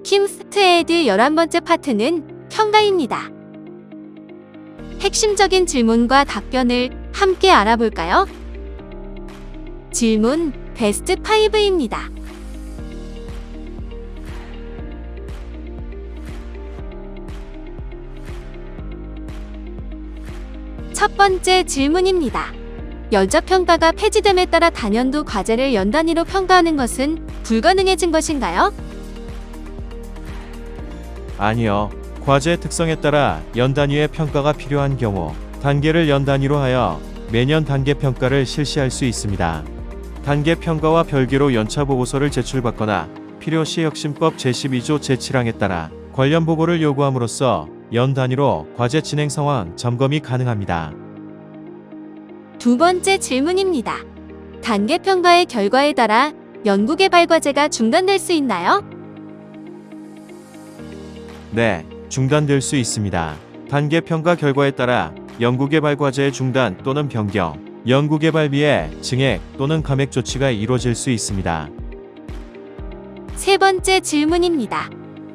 킴스트에드 11번째 파트는 평가입니다. 핵심적인 질문과 답변을 함께 알아볼까요? 질문 베스트 5입니다. 첫 번째 질문입니다. 연차평가가 폐지됨에 따라 단연도 과제를 연단위로 평가하는 것은 불가능해진 것인가요? 아니요. 과제의 특성에 따라 연단위의 평가가 필요한 경우 단계를 연단위로 하여 매년 단계 평가를 실시할 수 있습니다. 단계 평가와 별개로 연차 보고서를 제출받거나 필요시 혁신법 제12조 제7항에 따라 관련 보고를 요구함으로써 연 단위로 과제 진행 상황 점검이 가능합니다. 두 번째 질문입니다. 단계 평가의 결과에 따라 연구개발 과제가 중단될 수 있나요? 네, 중단될 수 있습니다. 단계 평가 결과에 따라 연구개발 과제의 중단 또는 변경, 연구개발비의 증액 또는 감액 조치가 이루어질 수 있습니다. 세 번째 질문입니다.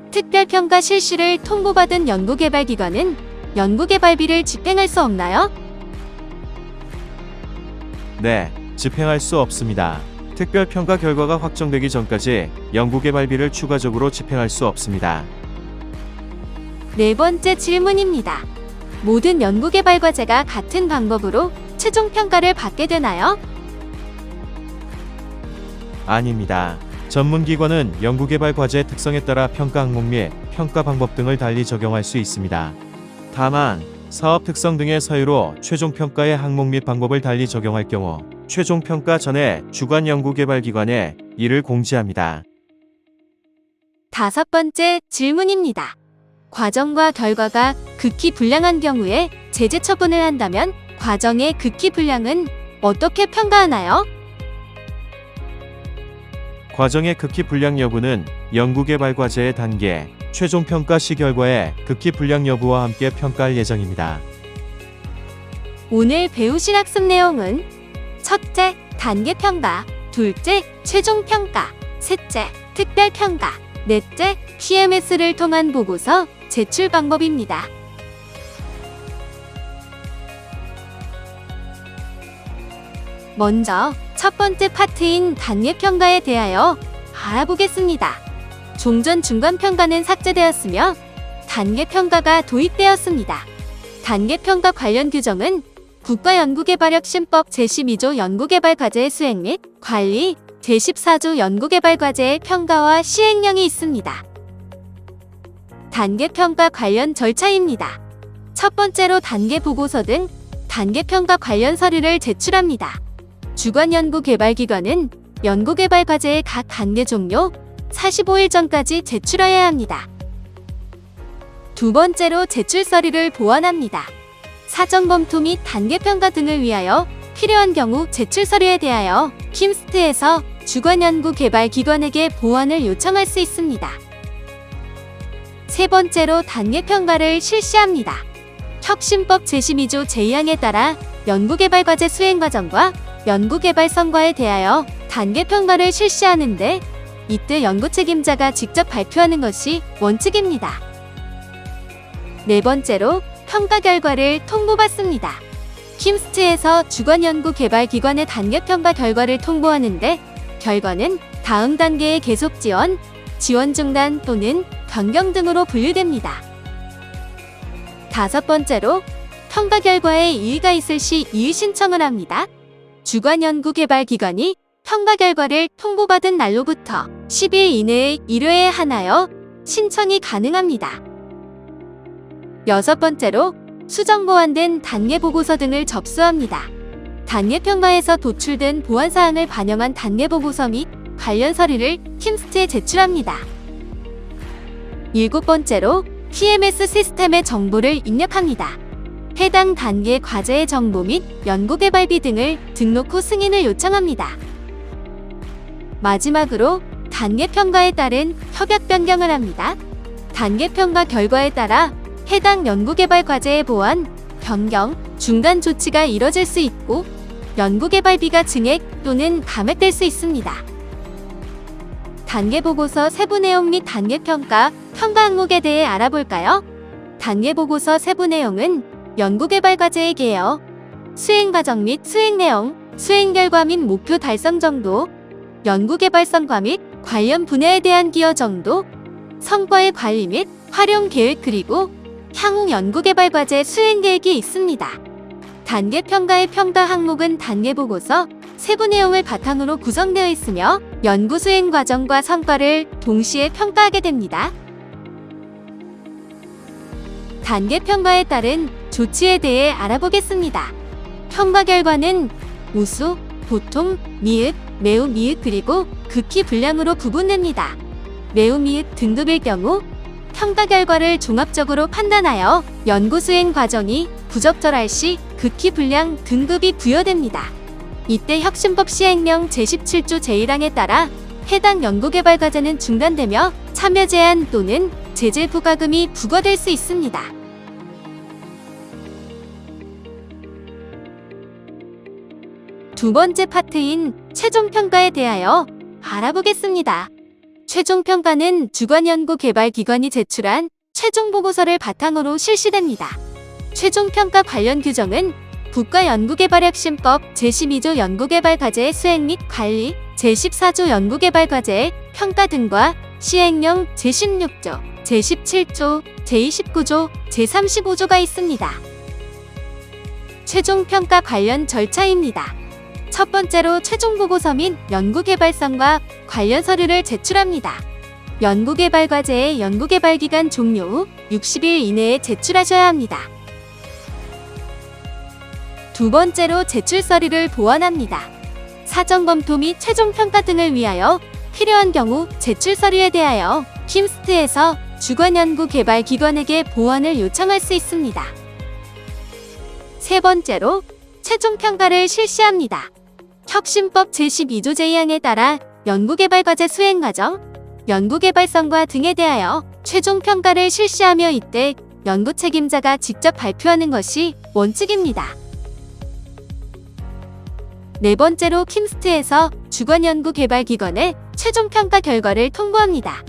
특별평가 실시를 통보받은 연구개발기관은 연구개발비를 집행할 수 없나요? 네, 집행할 수 없습니다. 특별평가 결과가 확정되기 전까지 연구개발비를 추가적으로 집행할 수 없습니다. 네 번째 질문입니다. 모든 연구개발 과제가 같은 방법으로 최종 평가를 받게 되나요? 아닙니다. 전문기관은 연구개발 과제의 특성에 따라 평가 항목 및 평가 방법 등을 달리 적용할 수 있습니다. 다만 사업 특성 등의 사유로 최종 평가의 항목 및 방법을 달리 적용할 경우 최종 평가 전에 주관 연구개발기관에 이를 공지합니다. 다섯 번째 질문입니다. 과정과 결과가 극히 불량한 경우에 제재 처분을 한다면 과정의 극히 불량은 어떻게 평가하나요? 과정의 극히 불량 여부는 연구개발 과제의 단계, 최종 평가 시 결과의 극히 불량 여부와 함께 평가할 예정입니다. 오늘 배우실 학습 내용은 첫째, 단계 평가, 둘째, 최종 평가, 셋째, 특별 평가, 넷째, TMS를 통한 보고서 제출 방법입니다. 먼저 첫 번째 파트인 단계 평가에 대하여 알아보겠습니다. 종전 중간 평가는 삭제되었으며 단계 평가가 도입되었습니다. 단계 평가 관련 규정은 국가연구개발혁신법 제12조 연구개발 과제의 수행 및 관리, 제14조 연구개발 과제의 평가와 시행령이 있습니다. 단계 평가 관련 절차입니다. 첫 번째로 단계 보고서 등 단계 평가 관련 서류를 제출합니다. 주관 연구개발기관은 연구개발 과제의 각 단계 종료 45일 전까지 제출해야 합니다. 두 번째로 제출 서류를 보완합니다. 사전 검토 및 단계 평가 등을 위하여 필요한 경우 제출 서류에 대하여 킴스트에서 주관 연구개발기관에게 보완을 요청할 수 있습니다. 세 번째로 단계 평가를 실시합니다. 혁신법 제12조 제2항에 따라 연구개발 과제 수행 과정과 연구개발 성과에 대하여 단계 평가를 실시하는데 이때 연구 책임자가 직접 발표하는 것이 원칙입니다. 네 번째로 평가 결과를 통보받습니다. 킴스트에서 주관 연구개발기관의 단계 평가 결과를 통보하는데 결과는 다음 단계의 계속 지원, 지원 중단 또는 변경 등으로 분류됩니다. 다섯 번째로 평가 결과에 이의가 있을 시 이의 신청을 합니다. 주관 연구개발기관이 평가 결과를 통보받은 날로부터 10일 이내에 1회에 한하여 신청이 가능합니다. 여섯 번째로 수정 보완된 단계 보고서 등을 접수합니다. 단계 평가에서 도출된 보완 사항을 반영한 단계 보고서 및 관련 서류를 킴스트에 제출합니다. 일곱 번째로 TMS 시스템의 정보를 입력합니다. 해당 단계 과제의 정보 및 연구개발비 등을 등록 후 승인을 요청합니다. 마지막으로 단계 평가에 따른 협약 변경을 합니다. 단계 평가 결과에 따라 해당 연구개발 과제의 보완, 변경, 중단 조치가 이뤄질 수 있고 연구개발비가 증액 또는 감액될 수 있습니다. 단계보고서 세부 내용 및 단계평가, 평가 항목에 대해 알아볼까요? 단계보고서 세부 내용은 연구개발과제의 개요, 수행과정 및 수행내용, 수행결과 및 목표 달성 정도, 연구개발성과 및 관련 분야에 대한 기여 정도, 성과의 관리 및 활용계획 그리고 향후 연구개발과제 수행계획이 있습니다. 단계평가의 평가 항목은 단계보고서 세부 내용을 바탕으로 구성되어 있으며 연구 수행 과정과 성과를 동시에 평가하게 됩니다. 단계평가에 따른 조치에 대해 알아보겠습니다. 평가 결과는 우수, 보통, 미흡, 매우 미흡 그리고 극히 불량으로 구분됩니다. 매우 미흡 등급일 경우 평가 결과를 종합적으로 판단하여 연구 수행 과정이 부적절할 시 극히 불량 등급이 부여됩니다. 이때 혁신법 시행령 제17조 제1항에 따라 해당 연구개발과제는 중단되며 참여 제한 또는 제재 부과금이 부과될 수 있습니다. 두 번째 파트인 최종평가에 대하여 알아보겠습니다. 최종평가는 주관연구개발기관이 제출한 최종보고서를 바탕으로 실시됩니다. 최종평가 관련 규정은 국가연구개발혁신법 제12조 연구개발과제의 수행 및 관리, 제14조 연구개발과제의 평가 등과 시행령 제16조, 제17조, 제29조, 제35조가 있습니다. 최종평가 관련 절차입니다. 첫 번째로 최종보고서 및 연구개발성과 관련 서류를 제출합니다. 연구개발과제의 연구개발기간 종료 후 60일 이내에 제출하셔야 합니다. 두 번째로 제출 서류를 보완합니다. 사전검토 및 최종평가 등을 위하여 필요한 경우 제출 서류에 대하여 킴스트에서 주관연구개발기관에게 보완을 요청할 수 있습니다. 세 번째로 최종평가를 실시합니다. 혁신법 제12조 제2항에 따라 연구개발과제 수행과정, 연구개발성과 등에 대하여 최종평가를 실시하며 이때 연구 책임자가 직접 발표하는 것이 원칙입니다. 네 번째로 킴스트에서 주관연구개발기관에 최종평가 결과를 통보합니다.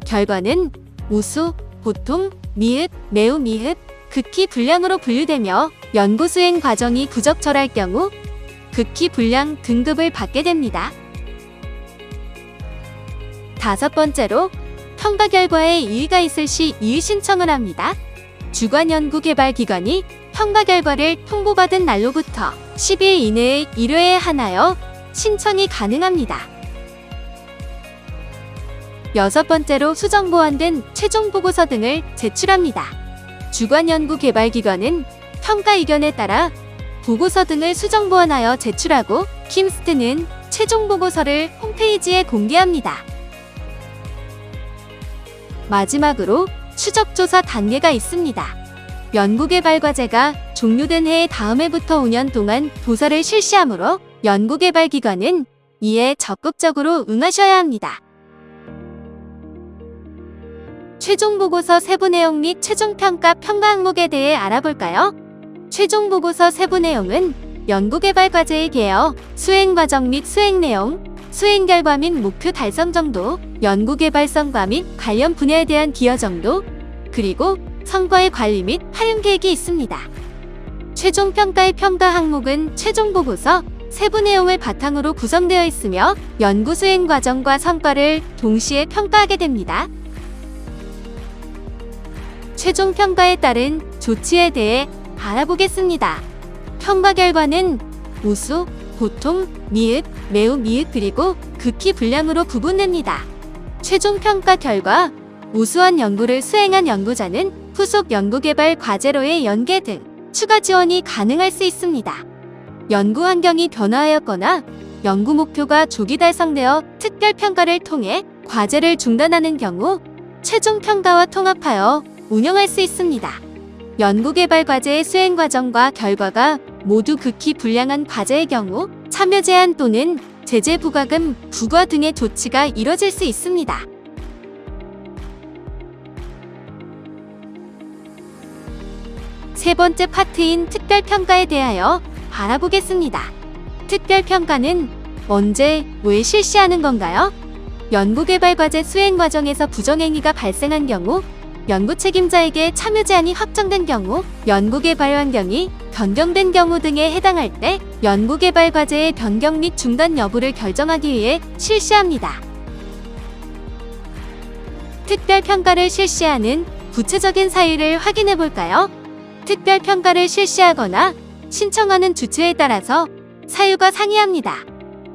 결과는 우수, 보통, 미흡, 매우 미흡, 극히 불량으로 분류되며 연구 수행 과정이 부적절할 경우 극히 불량 등급을 받게 됩니다. 다섯 번째로 평가 결과에 이의가 있을 시 이의 신청을 합니다. 주관연구개발기관이 평가 결과를 통보받은 날로부터 10일 이내에 1회에 한하여 신청이 가능합니다. 여섯 번째로 수정 보완된 최종보고서 등을 제출합니다. 주관연구개발기관은 평가 의견에 따라 보고서 등을 수정 보완하여 제출하고 킴스트는 최종보고서를 홈페이지에 공개합니다. 마지막으로 추적조사 단계가 있습니다. 연구개발과제가 종료된 해의 다음 해부터 5년 동안 조사를 실시하므로 연구개발기관은 이에 적극적으로 응하셔야 합니다. 최종보고서 세부 내용 및 최종평가 평가 항목에 대해 알아볼까요? 최종보고서 세부 내용은 연구개발과제의 개요, 수행과정 및 수행내용, 수행결과 및 목표 달성 정도, 연구개발성과 및 관련 분야에 대한 기여 정도, 그리고 성과의 관리 및 활용계획이 있습니다. 최종평가의 평가 항목은 최종보고서 세부 내용을 바탕으로 구성되어 있으며 연구 수행 과정과 성과를 동시에 평가하게 됩니다. 최종평가에 따른 조치에 대해 알아보겠습니다. 평가 결과는 우수, 보통, 미흡, 매우 미흡 그리고 극히 불량으로 구분됩니다. 최종평가 결과 우수한 연구를 수행한 연구자는 후속 연구개발 과제로의 연계 등 추가 지원이 가능할 수 있습니다. 연구 환경이 변화하였거나 연구 목표가 조기 달성되어 특별평가를 통해 과제를 중단하는 경우 최종평가와 통합하여 운영할 수 있습니다. 연구개발 과제의 수행 과정과 결과가 모두 극히 불량한 과제의 경우 참여 제한 또는 제재 부과금 부과 등의 조치가 이뤄질 수 있습니다. 세 번째 파트인 특별평가에 대하여 알아보겠습니다. 특별평가는 언제, 왜 실시하는 건가요? 연구개발과제 수행 과정에서 부정행위가 발생한 경우, 연구 책임자에게 참여 제한이 확정된 경우, 연구개발 환경이 변경된 경우 등에 해당할 때 연구개발 과제의 변경 및 중단 여부를 결정하기 위해 실시합니다. 특별평가를 실시하는 구체적인 사유를 확인해 볼까요? 특별평가를 실시하거나 신청하는 주체에 따라서 사유가 상이합니다.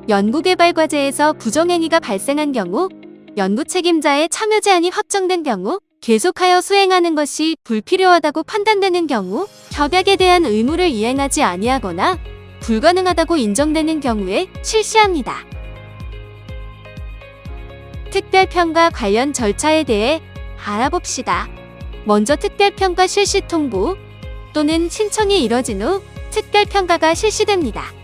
연구개발 과제에서 부정행위가 발생한 경우, 연구 책임자의 참여 제한이 확정된 경우, 계속하여 수행하는 것이 불필요하다고 판단되는 경우, 협약에 대한 의무를 이행하지 아니하거나 불가능하다고 인정되는 경우에 실시합니다. 특별평가 관련 절차에 대해 알아봅시다. 먼저 특별평가 실시 통보 또는 신청이 이뤄진 후 특별평가가 실시됩니다.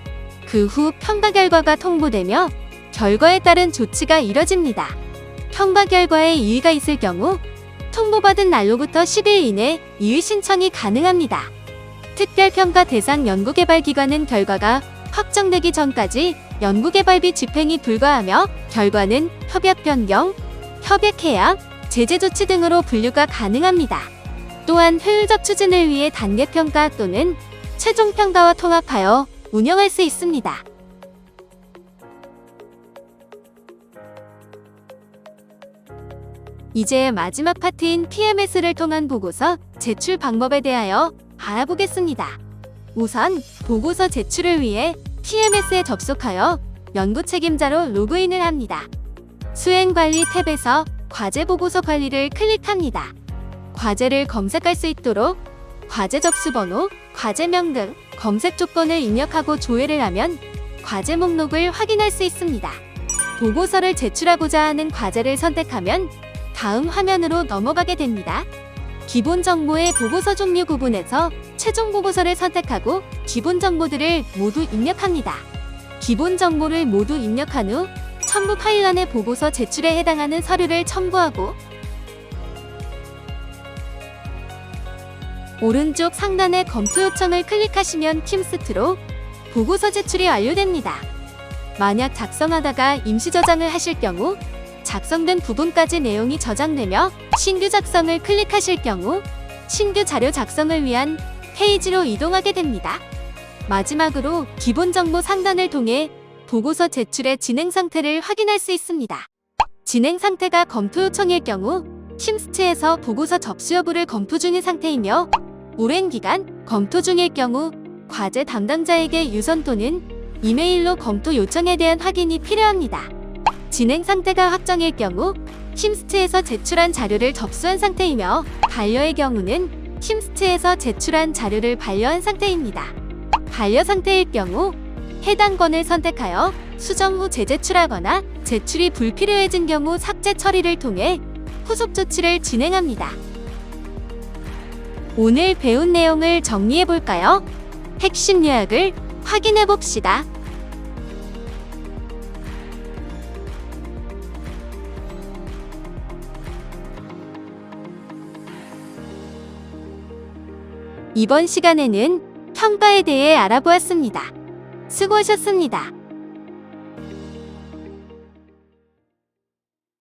그 후 평가 결과가 통보되며 결과에 따른 조치가 이뤄집니다. 평가 결과에 이의가 있을 경우 통보받은 날로부터 10일 이내 이의 신청이 가능합니다. 특별평가 대상 연구개발기관은 결과가 확정되기 전까지 연구개발비 집행이 불가하며 결과는 협약 변경, 협약 해약, 제재 조치 등으로 분류가 가능합니다. 또한 효율적 추진을 위해 단계평가 또는 최종평가와 통합하여 운영할 수 있습니다. 이제 마지막 파트인 PMS를 통한 보고서 제출 방법에 대하여 알아보겠습니다. 우선 보고서 제출을 위해 PMS에 접속하여 연구 책임자로 로그인을 합니다. 수행관리 탭에서 과제 보고서 관리를 클릭합니다. 과제를 검색할 수 있도록 과제 접수번호, 과제명 등 검색 조건을 입력하고 조회를 하면 과제 목록을 확인할 수 있습니다. 보고서를 제출하고자 하는 과제를 선택하면 다음 화면으로 넘어가게 됩니다. 기본 정보의 보고서 종류 구분에서 최종 보고서를 선택하고 기본 정보들을 모두 입력합니다. 기본 정보를 모두 입력한 후 첨부 파일 안에 보고서 제출에 해당하는 서류를 첨부하고 오른쪽 상단의 검토 요청을 클릭하시면 팀스트로 보고서 제출이 완료됩니다. 만약 작성하다가 임시 저장을 하실 경우 작성된 부분까지 내용이 저장되며 신규 작성을 클릭하실 경우 신규 자료 작성을 위한 페이지로 이동하게 됩니다. 마지막으로 기본 정보 상단을 통해 보고서 제출의 진행 상태를 확인할 수 있습니다. 진행 상태가 검토 요청일 경우 팀스트에서 보고서 접수 여부를 검토 중인 상태이며 오랜 기간 검토 중일 경우 과제 담당자에게 유선 또는 이메일로 검토 요청에 대한 확인이 필요합니다. 진행 상태가 확정일 경우 팀스트에서 제출한 자료를 접수한 상태이며 반려의 경우는 팀스트에서 제출한 자료를 반려한 상태입니다. 반려 상태일 경우 해당 건을 선택하여 수정 후 재제출하거나 제출이 불필요해진 경우 삭제 처리를 통해 후속 조치를 진행합니다. 오늘 배운 내용을 정리해 볼까요? 핵심 요약을 확인해 봅시다. 이번 시간에는 평가에 대해 알아보았습니다. 수고하셨습니다.